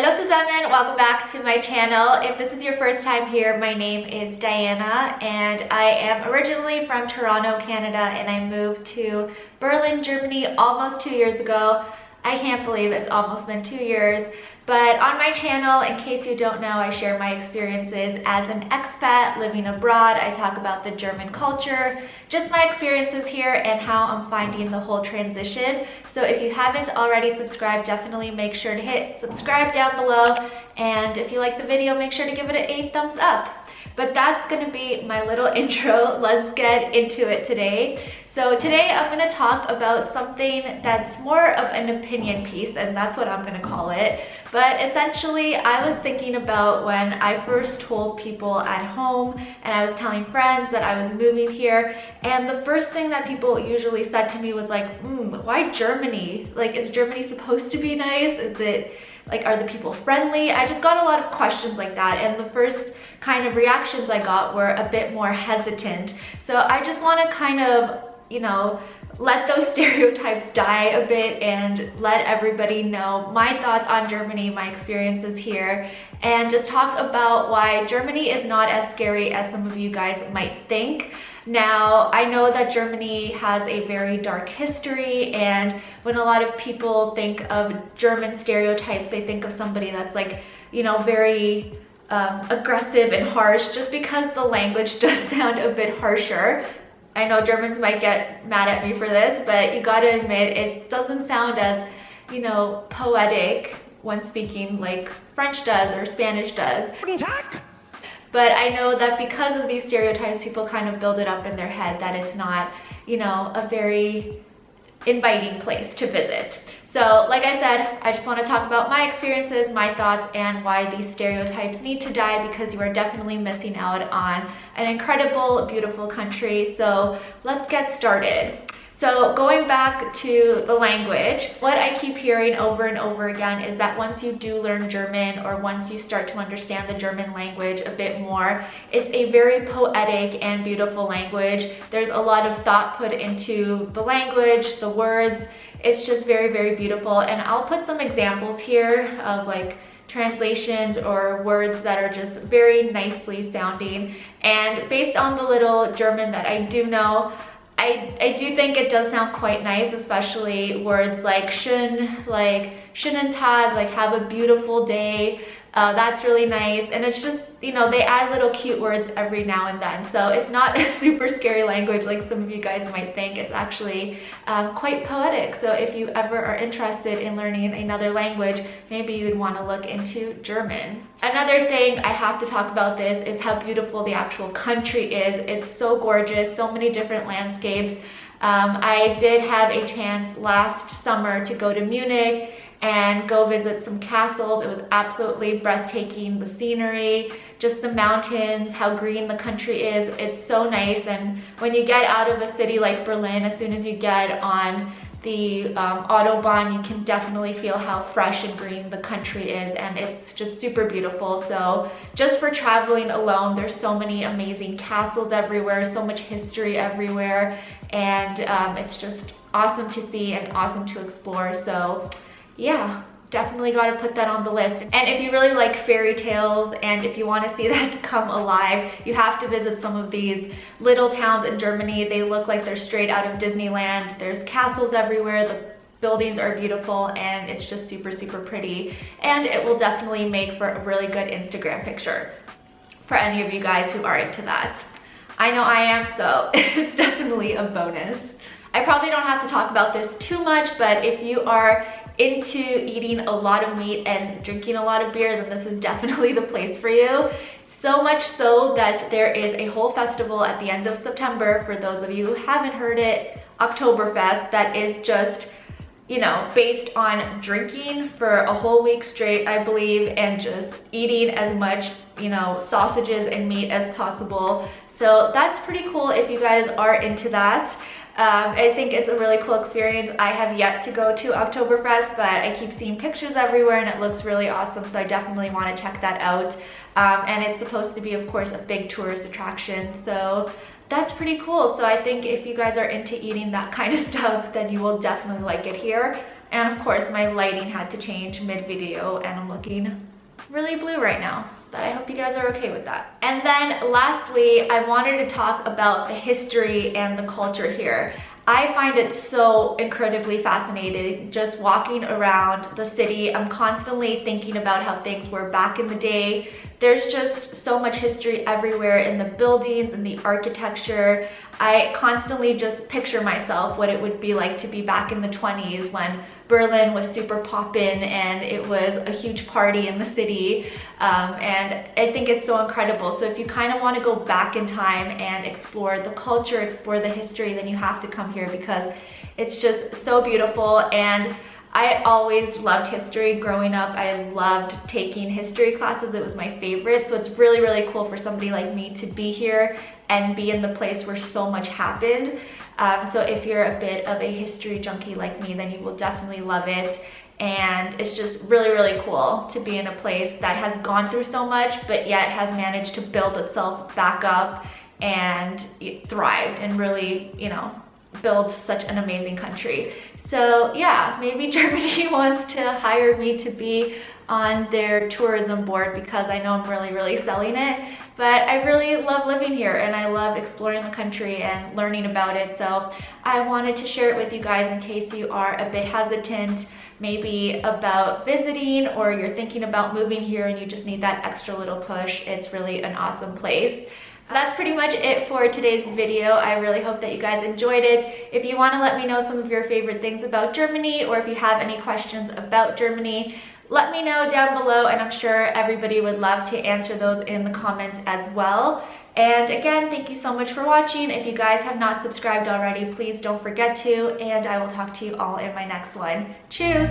Hello zusammen, welcome back to my channel. If this is your first time here, my name is Diana and I am originally from Toronto, Canada, and I moved to Berlin, Germany almost 2 years ago. I can't believe it's almost been 2 years. But on my channel, in case you don't know, I share my experiences as an expat living abroad. I talk about the German culture, just my experiences here and how I'm finding the whole transition. So if you haven't already subscribed, definitely make sure to hit subscribe down below. And if you like the video, make sure to give it a thumbs up. But that's gonna be my little intro. Let's get into it today. So today I'm gonna talk about something that's more of an opinion piece, and that's what I'm gonna call it. But essentially, I was thinking about when I first told people at home and I was telling friends that I was moving here, and the first thing that people usually said to me was like, why Germany? Like, is Germany supposed to be nice? Is it, like, are the people friendly? I just got a lot of questions like that, and the first kind of reactions I got were a bit more hesitant. So I just want to kind of, you know, let those stereotypes die a bit and let everybody know my thoughts on Germany, my experiences here, and just talk about why Germany is not as scary as some of you guys might think. Now, I know that Germany has a very dark history, and when a lot of people think of German stereotypes, they think of somebody that's like, you know, very aggressive and harsh, just because the language does sound a bit harsher. I know Germans might get mad at me for this, but you gotta admit it doesn't sound as, you know, poetic when speaking like French does or Spanish does. But I know that because of these stereotypes, people kind of build it up in their head that it's not, you know, a very inviting place to visit. So like I said, I just want to talk about my experiences, my thoughts, and why these stereotypes need to die, because you are definitely missing out on an incredible, beautiful country. So let's get started. So going back to the language, what I keep hearing over and over again is that once you do learn German, or once you start to understand the German language a bit more, it's a very poetic and beautiful language. There's a lot of thought put into the language, the words. It's just very, very beautiful. And I'll put some examples here of like translations or words that are just very nicely sounding. And based on the little German that I do know, I do think it does sound quite nice, especially words like schön, like schönen Tag, like have a beautiful day. That's really nice. And it's just, you know, they add little cute words every now and then. So it's not a super scary language like some of you guys might think. It's actually quite poetic. So if you ever are interested in learning another language, maybe you'd want to look into German. Another thing I have to talk about this is how beautiful the actual country is. It's so gorgeous, so many different landscapes. I did have a chance last summer to go to Munich and go visit some castles. It was absolutely breathtaking. The scenery, just the mountains, how green the country is. It's so nice. And when you get out of a city like Berlin, as soon as you get on the Autobahn, you can definitely feel how fresh and green the country is, and it's just super beautiful. So just for traveling alone, there's so many amazing castles everywhere, so much history everywhere, and it's just awesome to see and awesome to explore. So yeah, definitely got to put that on the list. And if you really like fairy tales and if you want to see that come alive, you have to visit some of these little towns in Germany. They look like they're straight out of Disneyland. There's castles everywhere. The buildings are beautiful, and it's just super, super pretty. And it will definitely make for a really good Instagram picture for any of you guys who are into that. I know I am, so it's definitely a bonus. I probably don't have to talk about this too much, but if you are into eating a lot of meat and drinking a lot of beer, then this is definitely the place for you. So much so that there is a whole festival at the end of September, for those of you who haven't heard it, Oktoberfest, that is just, you know, based on drinking for a whole week straight, I believe, and just eating as much, you know, sausages and meat as possible. So that's pretty cool if you guys are into that. I think it's a really cool experience. I have yet to go to Oktoberfest, but I keep seeing pictures everywhere and it looks really awesome, so I definitely want to check that out. And it's supposed to be, of course, a big tourist attraction, so that's pretty cool. So I think if you guys are into eating that kind of stuff, then you will definitely like it here. And of course, my lighting had to change mid-video and I'm looking really blue right now, but I hope you guys are okay with that. And then lastly, I wanted to talk about the history and the culture here. I find it so incredibly fascinating just walking around the city. I'm constantly thinking about how things were back in the day. There's just so much history everywhere in the buildings and the architecture. I constantly just picture myself what it would be like to be back in the 20s when Berlin was super poppin' and it was a huge party in the city. And I think it's so incredible. So if you kind of want to go back in time and explore the culture, explore the history, then you have to come here because it's just so beautiful. And I always loved history growing up. I loved taking history classes. It was my favorite. So it's really, really cool for somebody like me to be here and be in the place where so much happened. So if you're a bit of a history junkie like me, then you will definitely love it. And it's just really, really cool to be in a place that has gone through so much, but yet has managed to build itself back up and thrived and really, you know, build such an amazing country. So yeah, maybe Germany wants to hire me to be on their tourism board because I know I'm really, really selling it. But I really love living here and I love exploring the country and learning about it. So I wanted to share it with you guys in case you are a bit hesitant, maybe about visiting, or you're thinking about moving here and you just need that extra little push. It's really an awesome place. That's pretty much it for today's video. I really hope that you guys enjoyed it. If you want to let me know some of your favorite things about Germany, or if you have any questions about Germany, let me know down below, and I'm sure everybody would love to answer those in the comments as well. And again, thank you so much for watching. If you guys have not subscribed already, please don't forget to, and I will talk to you all in my next one. Cheers!